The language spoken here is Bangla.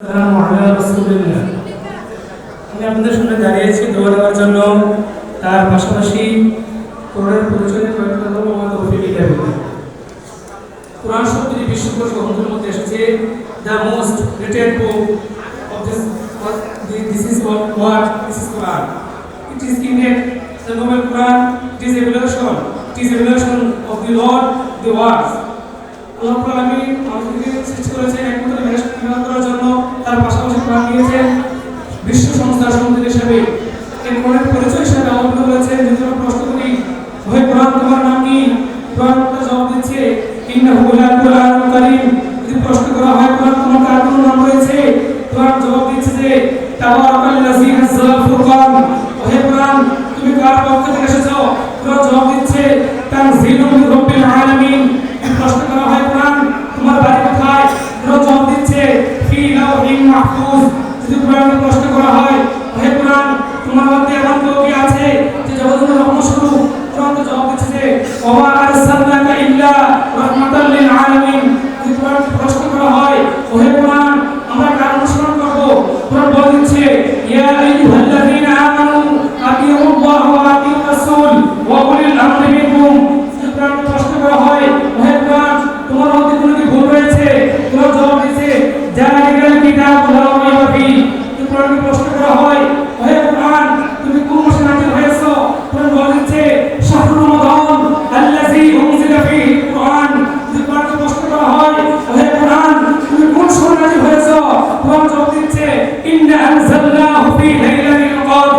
আমি আপনাদের সামনে দাঁড়িয়েছি দোয়া দেওয়ার জন্য, তার পাশাপাশি কোরআনের পরিচয় কয়েকটা কোরআন শব্দটি বিশ্বকোষ গ্রন্থের মধ্যে এসেছে। The most রিটেড book of this is what this is Quran. It is indeed the noble Quran. It is a revelation of the Lord, the words. আল্লাহ আলামিন আমাদেরকে সৃষ্টি করেছেন একমাত্র বিধান করার জন্য, তার পাশাপাশি কোরআন দিয়েছেন বিশ্ব সংস্থার সন্তান হিসেবে। এই কোরআনের পরিচয় হিসেবে আলোচনা করেছেন। যদি আমরা প্রশ্ন করি, ভাই কোরআন তোমার নাম কি? কোরআন তার জবাব দিচ্ছে ইন্নাহু লাকুরআনুল কারীম। যদি প্রশ্ন করা হয় কোরআন তোমার কার কোন নাম রয়েছে, কোরআন জবাব দিচ্ছে যে তাবারাকাল্লাযী নাযালা ফুরকান। হে কোরআন তুমি কার পক্ষ থেকে এসেছো? কোরআন জবাব দিচ্ছে তানজিলুম মির রাব্বিল আলামিন। প্রশ্ন করা হয় কোরআন তোমার বাড়ি কোথায়? কোরআন জবাব দিচ্ছে ফি লাওহিন মাহফুজ। যদি কোরআনকে প্রশ্ন করা হয় হে কোরআন তোমার মধ্যে এমন কেউ কি আছে যে জগতের রহমস্বরূপ? কোরআন তো জবাব দিচ্ছে যে ওয়া আরসালনাকা ইল্লা রাহমাতাল লিল আলামিন। যদি কোরআনকে প্রশ্ন করা হয় হে কোরআন আমরা কার অনুসরণ করব? কোরআন বলে দিচ্ছে ইয়া আইয়ুহাল্লাযীনা আমানু আতিউল্লাহ ওয়া আতিউর রাসূল ওয়া উলিল আমরি মিনকুম। যদি কোরআনকে প্রশ্ন করা হয় হে কোরআন তোমার মধ্যে কোনো কি ভুল রয়েছে? কোরআন জবাব দিচ্ছে জালিকাল কিতাবু লা রাইবা ফীহ। যদি কোরআনকে প্রশ্ন করা হয় হে কোরআন তুমি কোন মাসে নাযিল হয়েছো? কোরআন বলে দিচ্ছে শাহরুর রমাদান আল্লাযী উনজিলা ফীহি কুরআন। যদি কোরআনকে প্রশ্ন করা হয় হে কোরআন তুমি কোন সময় নাযিল হয়েছো? কোরআন জবাব দিচ্ছে ইন্না আনজালনাহু ফী লাইলাতিল কদর।